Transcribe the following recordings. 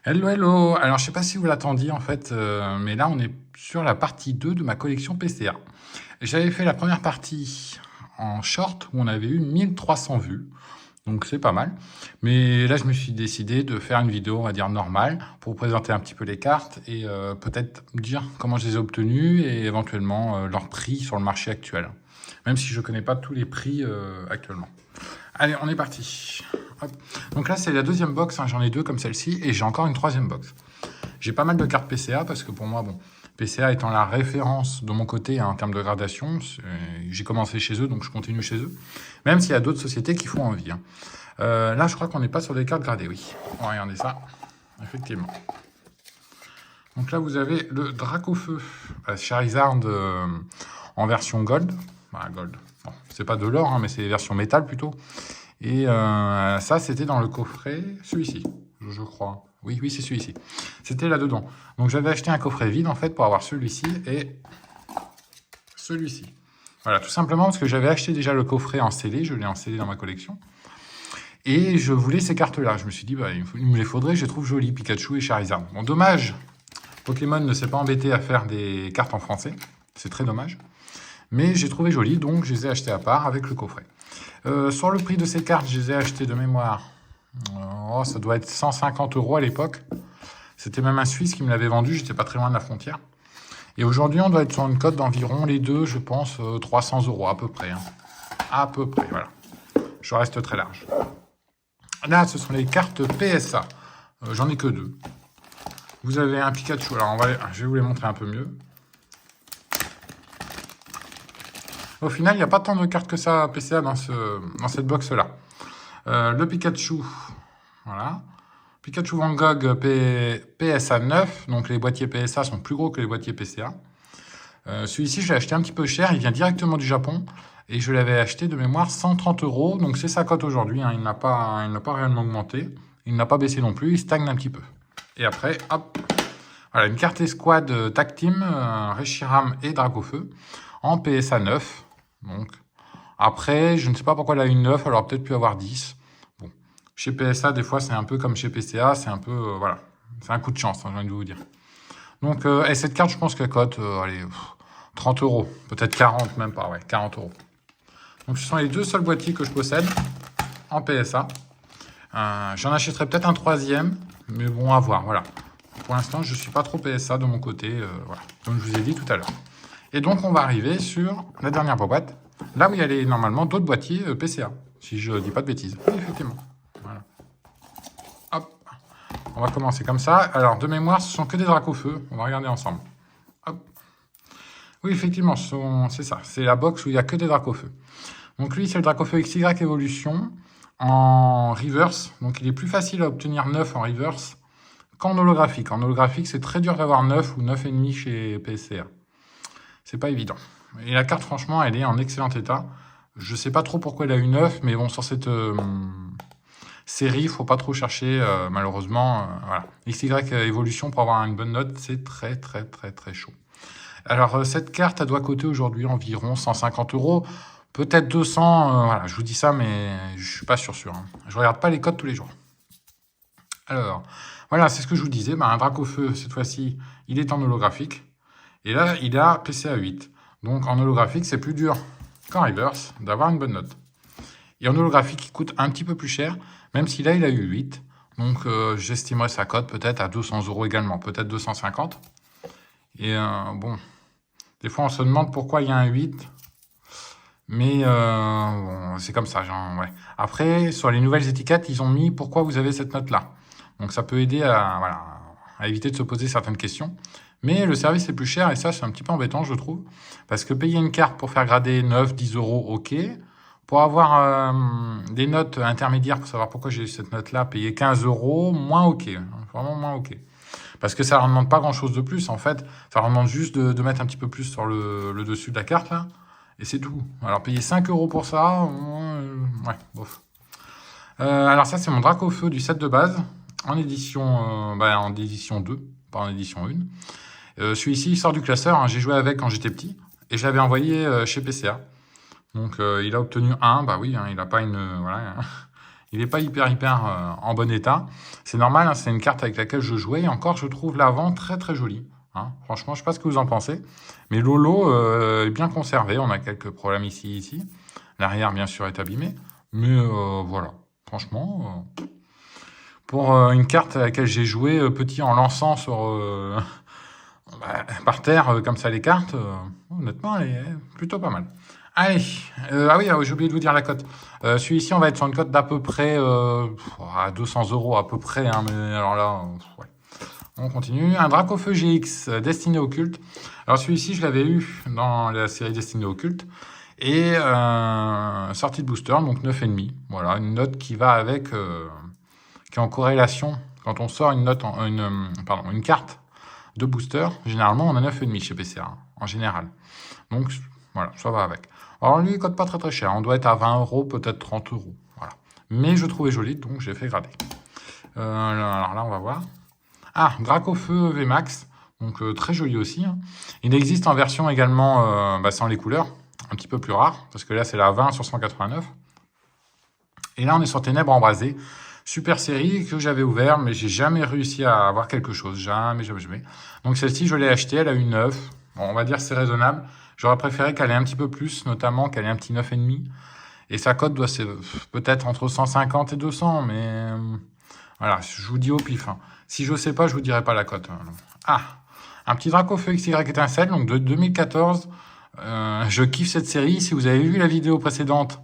Hello, hello! Alors, je sais pas si vous l'attendiez en fait, mais là, on est sur la partie 2 de ma collection PCA. J'avais fait la première partie en short où on avait eu 1300 vues, donc c'est pas mal. Mais là, je me suis décidé de faire une vidéo, on va dire normale, pour vous présenter un petit peu les cartes et peut-être dire comment je les ai obtenues et éventuellement leur prix sur le marché actuel. Même si je connais pas tous les prix actuellement. Allez, on est parti. Hop. Donc là, c'est la deuxième box, hein, j'en ai deux comme celle-ci, et j'ai encore une troisième box. J'ai pas mal de cartes PCA, parce que pour moi, bon, PCA étant la référence de mon côté hein, en termes de gradation, j'ai commencé chez eux, donc je continue chez eux, même s'il y a d'autres sociétés qui font envie. Hein. Là, je crois qu'on n'est pas sur des cartes gradées, oui. On va regarder ça, effectivement. Donc là, vous avez le Dracofeu, Charizard en version Gold. Bah, Gold, bon, c'est pas de l'or, hein, mais c'est version métal plutôt. Et ça, c'était dans le coffret, celui-ci, je crois. Oui, oui, c'est celui-ci. C'était là-dedans. Donc, j'avais acheté un coffret vide, en fait, pour avoir celui-ci et celui-ci. Voilà, tout simplement parce que j'avais acheté déjà le coffret en scellé. Je l'ai en scellé dans ma collection. Et je voulais ces cartes-là. Je me suis dit, bah, il me les faudrait. Je les trouve jolies, Pikachu et Charizard. Bon, dommage, Pokémon ne s'est pas embêté à faire des cartes en français. C'est très dommage. Mais j'ai trouvé jolies, donc je les ai achetées à part avec le coffret. Sur le prix de ces cartes, je les ai achetées de mémoire. Oh, ça doit être 150 € à l'époque. C'était même un Suisse qui me l'avait vendu, j'étais pas très loin de la frontière. Et aujourd'hui, on doit être sur une cote d'environ, les deux, je pense, 300 € à peu près. Hein. À peu près, voilà. Je reste très large. Là, ce sont les cartes PSA. J'en ai que deux. Vous avez un Pikachu. Alors, je vais vous les montrer un peu mieux. Au final, il n'y a pas tant de cartes que ça PCA dans cette box-là. Le Pikachu, voilà. Pikachu Van Gogh PSA 9, donc les boîtiers PSA sont plus gros que les boîtiers PCA. Celui-ci, je l'ai acheté un petit peu cher, il vient directement du Japon, et je l'avais acheté de mémoire 130 €, donc c'est sa cote aujourd'hui, hein, il n'a pas réellement augmenté, il n'a pas baissé non plus, il stagne un petit peu. Et après, hop, voilà, une carte escouade Tag Team, Reshiram et Dracofeu, en PSA 9, donc après, je ne sais pas pourquoi elle a une 9, elle aurait peut-être pu avoir 10. Bon, chez PSA, des fois, c'est un peu comme chez PCA, c'est un peu, voilà, c'est un coup de chance, hein, j'ai envie de vous dire. Donc, et cette carte, je pense qu'elle cote, allez, 30 €, peut-être 40, même pas, ouais, 40 €. Donc, ce sont les deux seuls boîtiers que je possède en PSA. J'en achèterai peut-être un troisième, mais bon, à voir, voilà. Pour l'instant, je ne suis pas trop PSA de mon côté, voilà, comme je vous ai dit tout à l'heure. Et donc, on va arriver sur la dernière boîte, là où il y a normalement d'autres boîtiers PCA, si je ne dis pas de bêtises. Oui, effectivement. Voilà. Hop. On va commencer comme ça. Alors, de mémoire, ce sont que des Dracofeu. On va regarder ensemble. Hop. Oui, effectivement, c'est ça. C'est la box où il n'y a que des Dracofeu. Donc, lui, c'est le Dracofeu XY Evolution en reverse. Donc, il est plus facile à obtenir 9 en reverse qu'en holographique. En holographique, c'est très dur d'avoir 9 ou 9,5 chez PCA. C'est pas évident. Et la carte, franchement, elle est en excellent état. Je sais pas trop pourquoi elle a eu 9, mais bon, sur cette série, il faut pas trop chercher, malheureusement. Voilà. XY Evolution, pour avoir une bonne note, c'est très, très, très, très chaud. Alors, cette carte, elle doit coûter aujourd'hui environ 150 €. Peut-être 200, voilà, je vous dis ça, mais je suis pas sûr. Hein. Je regarde pas les codes tous les jours. Alors, voilà, c'est ce que je vous disais. Un Dracofeu, cette fois-ci, il est en holographique. Et là, il a PCA 8. Donc, en holographique, c'est plus dur qu'en reverse d'avoir une bonne note. Et en holographique, il coûte un petit peu plus cher, même si là, il a eu 8. Donc, j'estimerais sa cote peut-être à 200 € également, peut-être 250. Et bon, des fois, on se demande pourquoi il y a un 8. Mais bon, c'est comme ça. Genre, ouais. Après, sur les nouvelles étiquettes, ils ont mis pourquoi vous avez cette note-là. Donc, ça peut aider à éviter de se poser certaines questions. Mais le service est plus cher et ça, c'est un petit peu embêtant, je trouve. Parce que payer une carte pour faire grader 9, 10 €, ok. Pour avoir des notes intermédiaires, pour savoir pourquoi j'ai cette note-là, payer 15 €, moins ok. Vraiment moins ok. Parce que ça ne leur demande pas grand-chose de plus, en fait. Ça leur demande juste de mettre un petit peu plus sur le dessus de la carte, là. Et c'est tout. Alors, payer 5 € pour ça, ouais, bof. Alors ça, c'est mon Dracofeu du set de base, en édition 2, pas en édition 1. Celui-ci, il sort du classeur, hein, j'ai joué avec quand j'étais petit, et je l'avais envoyé chez PCA. Donc, il a obtenu 1, bah oui, hein, il n'a pas une... voilà, Il n'est pas hyper en bon état. C'est normal, hein, c'est une carte avec laquelle je jouais. Et encore, je trouve l'avant très très joli. Hein. Franchement, je ne sais pas ce que vous en pensez. Mais l'holo est bien conservé. On a quelques problèmes ici. L'arrière, bien sûr, est abîmé. Mais voilà, franchement, pour une carte à laquelle j'ai joué petit en lançant sur, par terre, comme ça, les cartes, honnêtement, elle est plutôt pas mal. Allez, ah oui, j'ai oublié de vous dire la cote. Celui-ci, on va être sur une cote d'à peu près à 200 € à peu près. Hein, mais alors là, ouais. On continue. Un Dracofeu GX destiné au culte. Alors celui-ci, je l'avais eu dans la série destinée au culte. Et sortie de booster, donc 9,5. Voilà, une note qui va avec, qui est en corrélation. Quand on sort une note, une carte de booster, généralement on a 9,5 chez PCA, hein, en général. Donc voilà, ça va avec. Alors lui, il coûte pas très très cher. On doit être à 20 €, peut-être 30 €. Voilà. Mais je trouvais joli, donc j'ai fait grader. Alors là, on va voir. Ah, Dracofeu VMAX. Donc très joli aussi. Hein. Il existe en version également sans les couleurs. Un petit peu plus rare, parce que là, c'est la 20 sur 189. Et là, on est sur Ténèbres Embrasées. Super série que j'avais ouvert, mais j'ai jamais réussi à avoir quelque chose. Jamais. Donc celle-ci, je l'ai achetée, elle a une 9. Bon, on va dire que c'est raisonnable. J'aurais préféré qu'elle ait un petit peu plus, notamment qu'elle ait un petit 9,5. Et sa cote doit ser peut-être entre 150 et 200, mais voilà, je vous dis au pif. Hein. Si je sais pas, je vous dirai pas la cote. Ah, un petit Dracofeu XY étincelle, donc de 2014. Je kiffe cette série. Si vous avez vu la vidéo précédente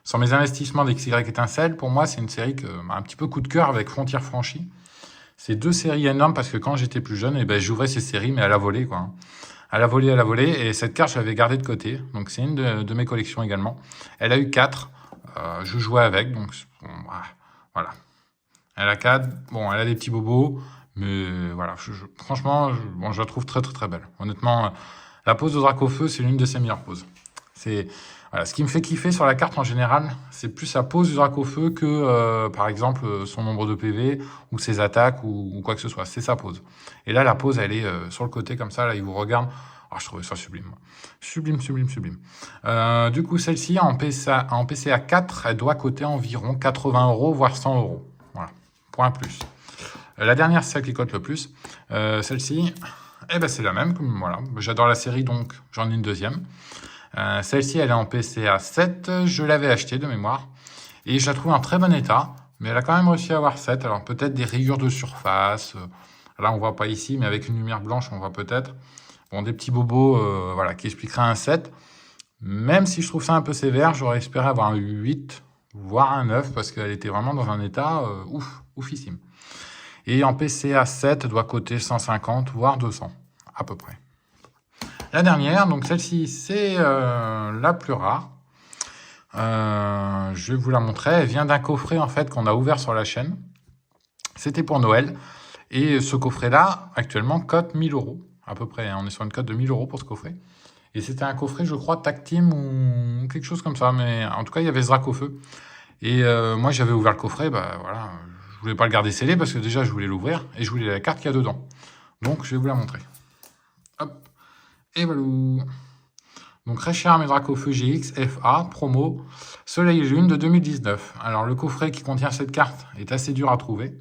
sur mes investissements d'XY étincelle, pour moi, c'est une série que un petit peu coup de cœur avec Frontières franchies. C'est deux séries énormes parce que quand j'étais plus jeune, j'ouvrais ces séries, mais à la volée, quoi. À la volée. Et cette carte, je l'avais gardée de côté. Donc, c'est une de mes collections également. Elle a eu 4. Je jouais avec. Donc, bon, voilà. Elle a 4. Bon, elle a des petits bobos. Mais voilà. Franchement, je la trouve très, très, très belle. Honnêtement, la pose de Dracofeu, c'est l'une de ses meilleures poses. Voilà, ce qui me fait kiffer sur la carte en général, c'est plus sa pose du Dracofeu que, par exemple, son nombre de PV ou ses attaques ou quoi que ce soit. C'est sa pose. Et là, la pose, elle est sur le côté comme ça. Là, il vous regarde. Oh, je trouvais ça sublime. Sublime. Du coup, celle-ci, en PCA 4, elle doit coter environ 80 €, voire 100 €. Voilà, point plus. La dernière, c'est celle qui cote le plus. Celle-ci, c'est la même. Voilà. J'adore la série, donc j'en ai une deuxième. Celle-ci, elle est en PCA 7. Je l'avais achetée de mémoire. Et je la trouve en très bon état. Mais elle a quand même réussi à avoir 7. Alors peut-être des rayures de surface. Là, on voit pas ici, mais avec une lumière blanche, on voit peut-être. Bon, des petits bobos voilà, qui expliqueraient un 7. Même si je trouve ça un peu sévère, j'aurais espéré avoir un 8, voire un 9, parce qu'elle était vraiment dans un état oufissime. Et en PCA 7, doit coter 150, voire 200, à peu près. La dernière, donc celle-ci, c'est la plus rare. Je vais vous la montrer. Elle vient d'un coffret, en fait, qu'on a ouvert sur la chaîne. C'était pour Noël. Et ce coffret-là, actuellement, cote 1000 €, à peu près. On est sur une cote de 1000 € pour ce coffret. Et c'était un coffret, je crois, Tag Team ou quelque chose comme ça. Mais en tout cas, il y avait ce Dracofeu. Et moi, j'avais ouvert le coffret. Voilà, je voulais pas le garder scellé parce que déjà, je voulais l'ouvrir. Et je voulais la carte qu'il y a dedans. Donc, je vais vous la montrer. Hop. Et voilà. Donc, Reshiram et Dracofeu GX FA, promo, Soleil et Lune de 2019. Alors, le coffret qui contient cette carte est assez dur à trouver.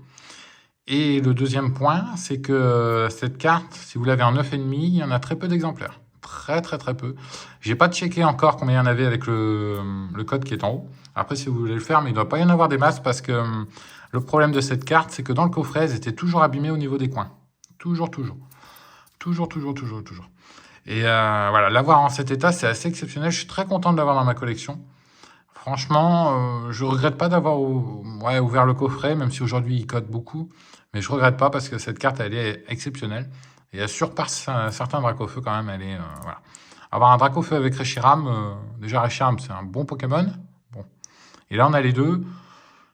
Et le deuxième point, c'est que cette carte, si vous l'avez en 9,5, il y en a très peu d'exemplaires. Très peu. J'ai pas checké encore combien il y en avait avec le code qui est en haut. Après, si vous voulez le faire, mais il ne doit pas y en avoir des masses parce que le problème de cette carte, c'est que dans le coffret, elles étaient toujours abîmées au niveau des coins. Toujours. Et voilà, l'avoir en cet état, c'est assez exceptionnel. Je suis très content de l'avoir dans ma collection. Franchement, je regrette pas d'avoir ouvert le coffret, même si aujourd'hui il cote beaucoup. Mais je regrette pas parce que cette carte, elle est exceptionnelle. Et elle surpasse certains Dracofeu quand même. Elle est, voilà. Avoir un Dracofeu avec Reshiram, déjà Reshiram, c'est un bon Pokémon. Bon. Et là, on a les deux.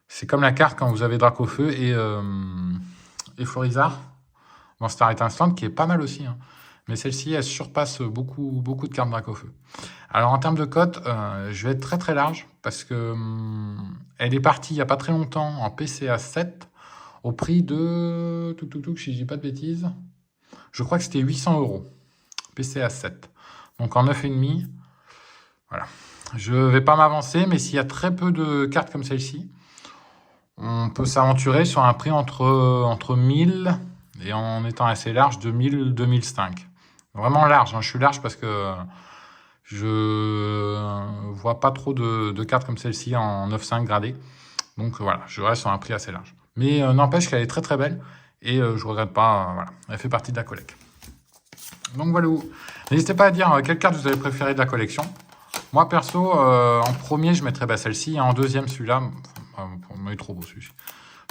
C'est comme la carte quand vous avez Dracofeu et Florizard dans Star Étincelante, qui est pas mal aussi. Hein. Mais celle-ci, elle surpasse beaucoup de cartes Dracofeu. Alors, en termes de cote, je vais être très large parce que elle est partie il n'y a pas très longtemps en PCA 7 au prix de... si je dis pas de bêtises, je crois que c'était 800 €. PCA 7. Donc, en 9,5. Voilà. Je vais pas m'avancer, mais s'il y a très peu de cartes comme celle-ci, on peut s'aventurer sur un prix entre 1000 et en étant assez large, 2000, 2005. Vraiment large, hein. Je suis large parce que je vois pas trop de cartes comme celle-ci en 9,5 gradé. Donc voilà, je reste sur un prix assez large. Mais n'empêche qu'elle est très très belle et je regrette pas, voilà, elle fait partie de la collecte. Donc voilà, n'hésitez pas à dire quelle carte vous avez préférée de la collection. Moi perso, en premier je mettrais celle-ci, et en deuxième celui-là, il est trop beau celui-ci.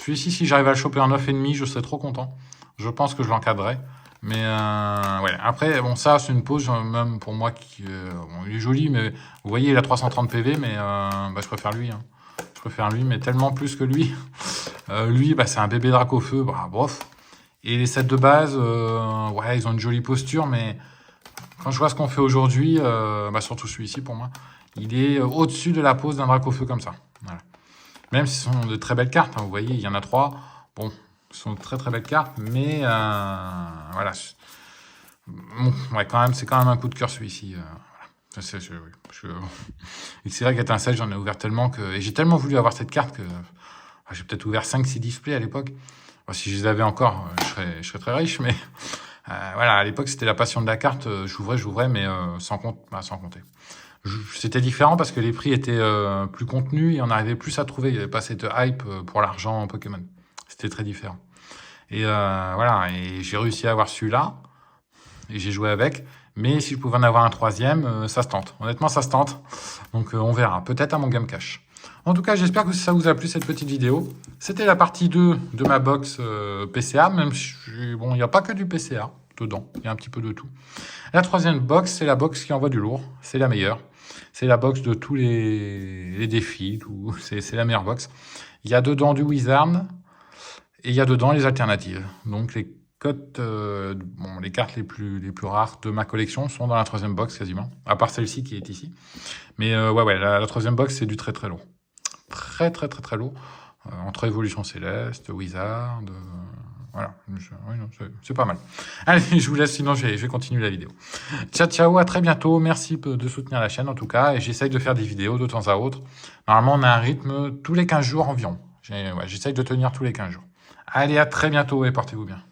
Celui-ci, si j'arrive à le choper en 9,5, je serais trop content. Je pense que je l'encadrerai. Mais ouais. Après, bon, ça, c'est une pose, même pour moi, qui bon, il est joli, mais vous voyez, il a 330 PV, mais je préfère lui. Hein. Je préfère lui, mais tellement plus que lui. Lui, c'est un bébé drac au feu, bof. Et les sets de base, ouais, ils ont une jolie posture, mais quand je vois ce qu'on fait aujourd'hui, surtout celui-ci pour moi, il est au-dessus de la pose d'un drac au feu comme ça. Voilà. Même si ce sont de très belles cartes, hein, vous voyez, il y en a 3. Bon, ce sont de très très belles cartes, mais voilà. Bon, ouais, c'est quand même un coup de cœur celui-ci. Voilà. C'est vrai qu'Étincelle, j'en ai ouvert tellement que. Et j'ai tellement voulu avoir cette carte que j'ai peut-être ouvert 5-6 displays à l'époque. Bon, si je les avais encore, je serais très riche, mais voilà, à l'époque, c'était la passion de la carte. J'ouvrais, mais sans compter. C'était différent parce que les prix étaient plus contenus et on arrivait plus à trouver. Il n'y avait pas cette hype pour l'argent en Pokémon. C'était très différent. Et voilà, et j'ai réussi à avoir celui-là. Et j'ai joué avec. Mais si je pouvais en avoir un troisième, ça se tente. Honnêtement, ça se tente. Donc on verra. Peut-être à mon Game Cash. En tout cas, j'espère que ça vous a plu cette petite vidéo. C'était la partie 2 de ma box PCA. Même si, bon, il n'y a pas que du PCA dedans. Il y a un petit peu de tout. La troisième box, c'est la box qui envoie du lourd. C'est la meilleure. C'est la box de tous les défis. C'est la meilleure box. Il y a dedans du Wizard. Et il y a dedans les alternatives. Donc les cotes, les cartes les plus rares de ma collection sont dans la troisième box quasiment. À part celle-ci qui est ici. Mais ouais, la troisième box, c'est du très très lourd. Très très très très lourd. Entre Évolution Céleste, Wizard... voilà, c'est pas mal. Allez, je vous laisse, sinon je vais continuer la vidéo. Ciao, ciao, à très bientôt. Merci de soutenir la chaîne en tout cas. Et j'essaye de faire des vidéos de temps à autre. Normalement, on a un rythme tous les 15 jours environ. J'essaye de tenir tous les 15 jours. Allez, à très bientôt et portez-vous bien.